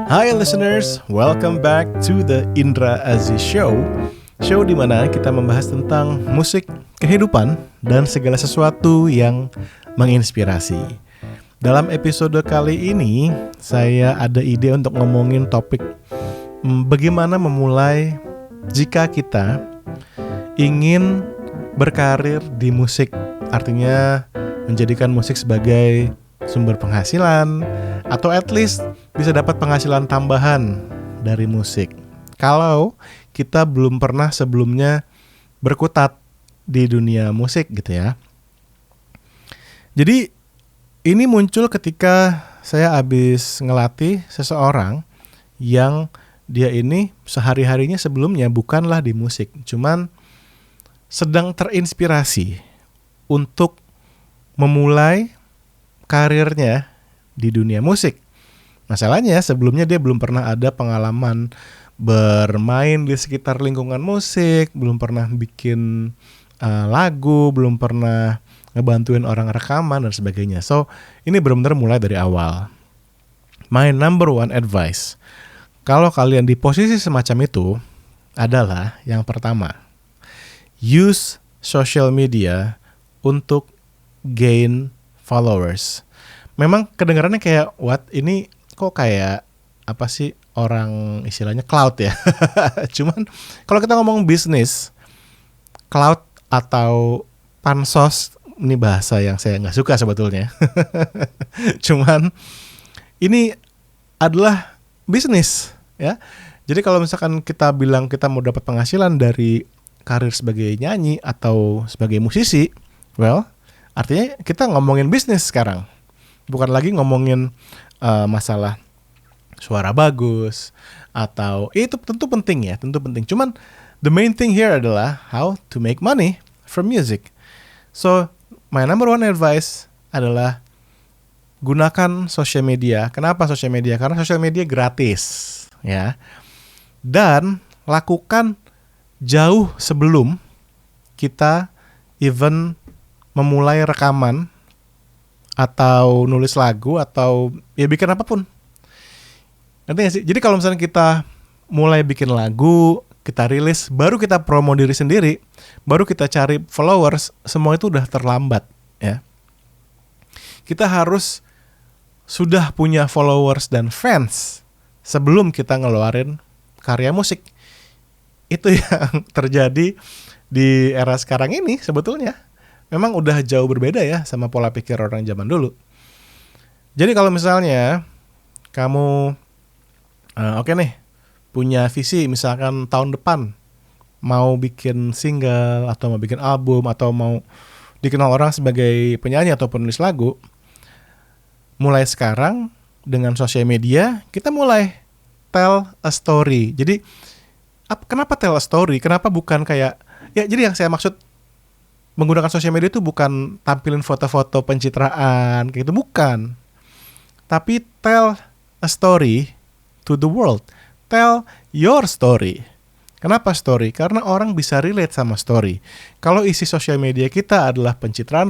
Hi listeners, welcome back to the Indra Aziz Show. Show di mana kita membahas tentang musik, kehidupan, dan segala sesuatu yang menginspirasi. Dalam episode kali ini, saya ada ide untuk ngomongin topik bagaimana memulai jika kita ingin berkarir di musik. Artinya menjadikan musik sebagai sumber penghasilan, atau at least bisa dapat penghasilan tambahan dari musik. Kalau kita belum pernah sebelumnya berkutat di dunia musik gitu ya. Jadi ini muncul ketika saya habis ngelatih seseorang yang dia ini sehari-harinya sebelumnya bukanlah di musik, cuman sedang terinspirasi untuk memulai karirnya di dunia musik. Masalahnya sebelumnya dia belum pernah ada pengalaman bermain di sekitar lingkungan musik, belum pernah bikin lagu, belum pernah ngebantuin orang rekaman dan sebagainya. So ini benar-benar mulai dari awal. My number one advice, kalau kalian di posisi semacam itu adalah yang pertama, use social media untuk gain followers. Memang kedengarannya kayak what? Ini kok kayak apa sih, orang istilahnya cloud ya. Cuman kalau kita ngomong bisnis, cloud atau pansos, ini bahasa yang saya nggak suka sebetulnya. Cuman ini adalah bisnis ya. Jadi kalau misalkan kita bilang kita mau dapat penghasilan dari karir sebagai nyanyi atau sebagai musisi, well, artinya kita ngomongin bisnis sekarang. Bukan lagi ngomongin masalah suara bagus atau itu tentu penting ya, tentu penting. Cuman the main thing here adalah how to make money from music. So my number one advice adalah gunakan social media. Kenapa social media? Karena social media gratis ya. Dan lakukan jauh sebelum kita even memulai rekaman atau nulis lagu atau ya bikin apapun. Nanti gak sih? Jadi kalau misalnya kita mulai bikin lagu, kita rilis, baru kita promo diri sendiri, baru kita cari followers, semua itu udah terlambat ya. Kita harus sudah punya followers dan fans sebelum kita ngeluarin karya musik. Itu yang terjadi di era sekarang ini sebetulnya. Memang udah jauh berbeda ya sama pola pikir orang zaman dulu. Jadi kalau misalnya kamu oke nih, punya visi misalkan tahun depan mau bikin single atau mau bikin album atau mau dikenal orang sebagai penyanyi atau penulis lagu, mulai sekarang dengan sosial media kita mulai tell a story. Jadi kenapa tell a story? Kenapa bukan kayak ya, jadi yang saya maksud menggunakan sosial media itu bukan tampilin foto-foto pencitraan kayak gitu, bukan. Tapi tell a story to the world. Tell your story. Kenapa story? Karena orang bisa relate sama story. Kalau isi sosial media kita adalah pencitraan,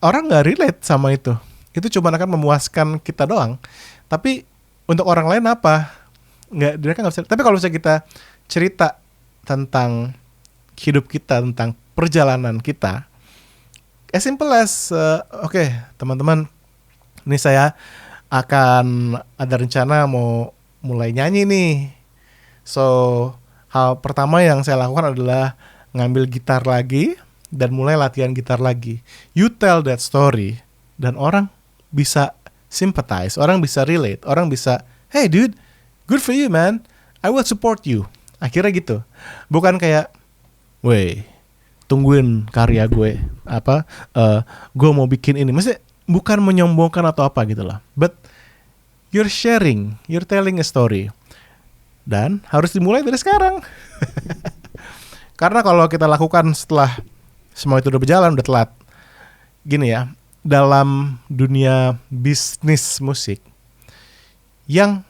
orang nggak relate sama itu. Itu cuma akan memuaskan kita doang. Tapi untuk orang lain apa? Mereka nggak bisa. Tapi kalau misalnya kita cerita tentang hidup kita, tentang perjalanan kita, as simple as oke, teman-teman, ini saya akan ada rencana mau mulai nyanyi nih. So hal pertama yang saya lakukan adalah ngambil gitar lagi dan mulai latihan gitar lagi. You tell that story dan orang bisa sympathize, orang bisa relate, orang bisa, hey dude, good for you man, I will support you. Akhirnya gitu. Bukan kayak, weh, tungguin karya gue, gue mau bikin ini. Maksudnya bukan menyombongkan atau apa gitu lah. But you're sharing, you're telling a story. Dan harus dimulai dari sekarang. Karena kalau kita lakukan setelah semua itu udah berjalan, udah telat. Gini ya, dalam dunia bisnis musik, yang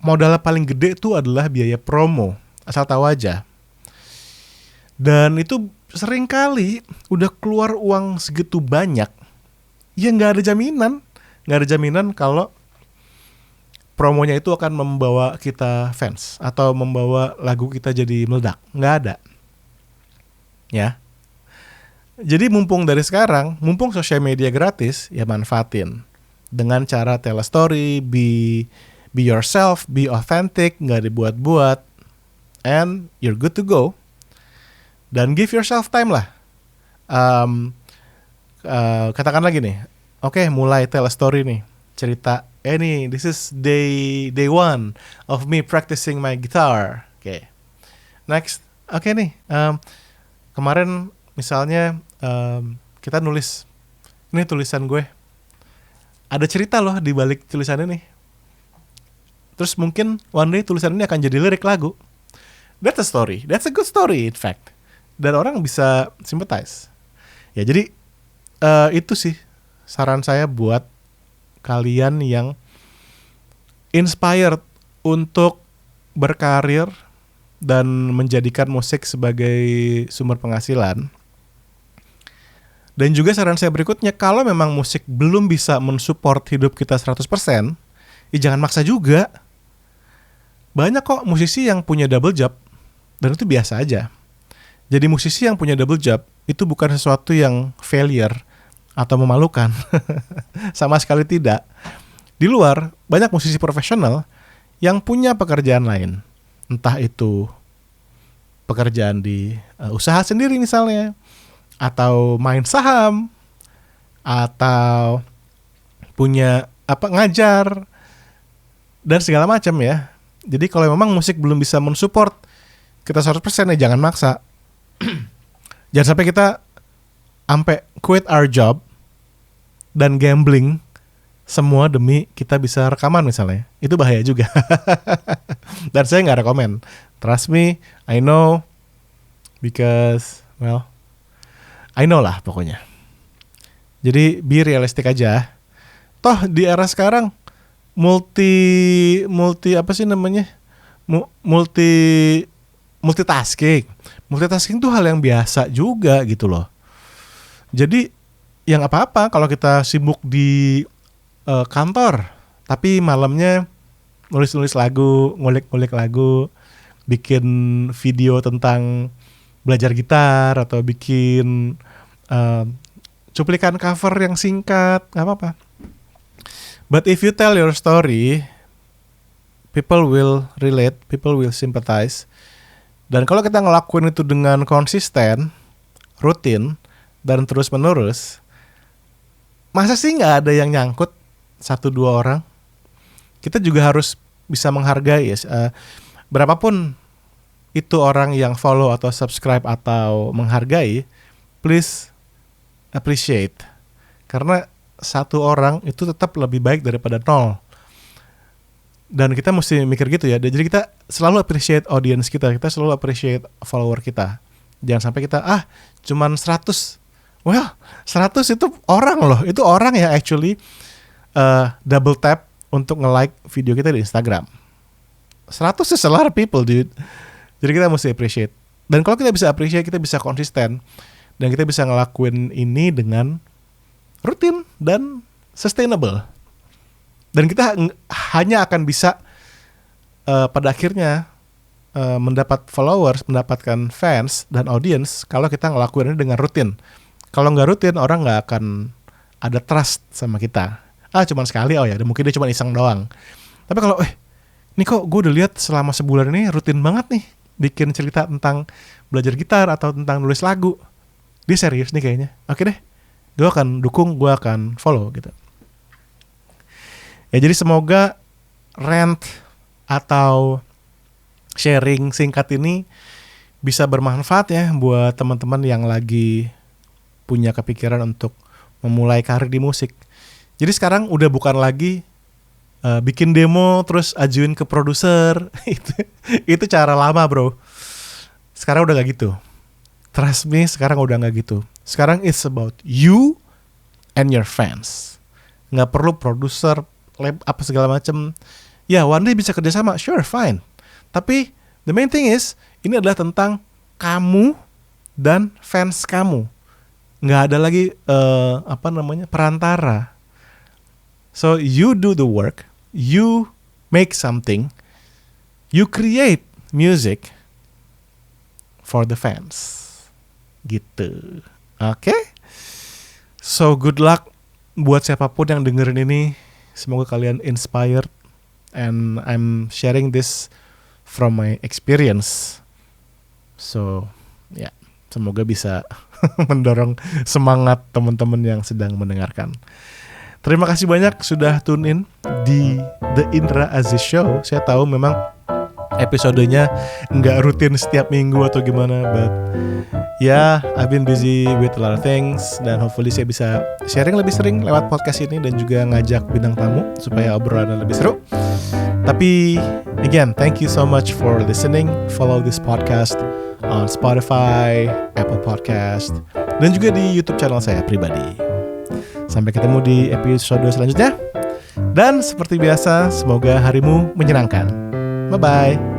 modalnya paling gede itu adalah biaya promo. Asal tahu aja. Dan itu seringkali udah keluar uang segitu banyak, ya nggak ada jaminan kalau promonya itu akan membawa kita fans atau membawa lagu kita jadi meledak. Nggak ada. Ya. Jadi mumpung dari sekarang, mumpung sosial media gratis, ya manfaatin. Dengan cara tell a story, be yourself, be authentic, nggak dibuat-buat. And you're good to go. Dan give yourself time lah. Katakan lagi nih, oke, mulai tell a story nih. Cerita, nih, this is day one of me practicing my guitar. Oke. Next, oke nih, kemarin misalnya kita nulis, ini tulisan gue, ada cerita loh di balik tulisan ini. Terus mungkin one day tulisan ini akan jadi lirik lagu. That's a story, that's a good story in fact. Dan orang bisa sympathize. Ya jadi itu sih saran saya buat kalian yang inspired untuk berkarir dan menjadikan musik sebagai sumber penghasilan. Dan juga saran saya berikutnya, kalau memang musik belum bisa mensupport hidup kita 100%, ya jangan maksa juga. Banyak kok musisi yang punya double job, dan itu biasa aja. Jadi musisi yang punya double job, itu bukan sesuatu yang failure atau memalukan. Sama sekali tidak. Di luar, banyak musisi profesional yang punya pekerjaan lain. Entah itu pekerjaan di usaha sendiri misalnya, atau main saham, atau punya ngajar, dan segala macam ya. Jadi kalau memang musik belum bisa mensupport kita 100% ya jangan maksa. Jangan sampai kita quit our job dan gambling semua demi kita bisa rekaman misalnya. Itu bahaya juga. Dan saya gak rekomen. Trust me, I know, because I know lah pokoknya. Jadi be realistic aja. Toh di era sekarang multitasking tuh hal yang biasa juga gitu loh. Jadi yang apa-apa kalau kita sibuk di kantor, tapi malamnya nulis lagu, ngulik lagu, bikin video tentang belajar gitar atau bikin cuplikan cover yang singkat, gak apa-apa. But if you tell your story, people will relate, people will sympathize. Dan kalau kita ngelakuin itu dengan konsisten, rutin, dan terus-menerus, masa sih gak ada yang nyangkut 1-2 orang? Kita juga harus bisa menghargai ya. Berapapun itu orang yang follow atau subscribe atau menghargai, please appreciate. Karena 1 orang itu tetap lebih baik daripada 0. Dan kita mesti mikir gitu ya. Jadi kita selalu appreciate audience kita selalu appreciate follower kita. Jangan sampai kita cuman 100. Well, 100 itu orang loh. Itu orang yang actually double tap untuk nge-like video kita di Instagram. 100 is a lot of people, dude. Jadi kita mesti appreciate. Dan kalau kita bisa appreciate, kita bisa konsisten. Dan kita bisa ngelakuin ini dengan rutin dan sustainable. Dan kita hanya akan bisa pada akhirnya mendapat followers, mendapatkan fans dan audience kalau kita ngelakuin ini dengan rutin. Kalau nggak rutin, orang nggak akan ada trust sama kita. Cuman sekali, ya mungkin dia cuma iseng doang. Tapi kalau ini kok gue udah lihat selama sebulan ini rutin banget nih bikin cerita tentang belajar gitar atau tentang nulis lagu, dia serius nih kayaknya. Oke deh, gue akan dukung, gue akan follow gitu. Ya jadi semoga rant atau sharing singkat ini bisa bermanfaat ya buat teman-teman yang lagi punya kepikiran untuk memulai karir di musik. Jadi sekarang udah bukan lagi bikin demo terus ajuin ke produser. Itu cara lama, bro. Sekarang udah gak gitu. Trust me, sekarang udah gak gitu. Sekarang it's about you and your fans. Gak perlu produser, lab, apa segala macem. Ya, one day bisa kerjasama, sure, fine. Tapi the main thing is, ini adalah tentang kamu dan fans kamu. Gak ada lagi perantara. So you do the work, you make something, you create music for the fans. Gitu. Oke? So good luck buat siapapun yang dengerin ini. Semoga kalian inspired. And I'm sharing this from my experience. So, ya, semoga bisa mendorong semangat teman-teman yang sedang mendengarkan. Terima kasih banyak sudah tune in di The Indra Aziz Show. Saya tahu memang episodenya nggak rutin setiap minggu atau gimana, but ya, I've been busy with a lot of things, dan hopefully saya bisa sharing lebih sering lewat podcast ini dan juga ngajak bintang tamu supaya obrolannya lebih seru. Tapi again, thank you so much for listening. Follow this podcast on Spotify, Apple Podcast, dan juga di YouTube channel saya pribadi. Sampai ketemu di episode selanjutnya. Dan seperti biasa, semoga harimu menyenangkan. Bye-bye.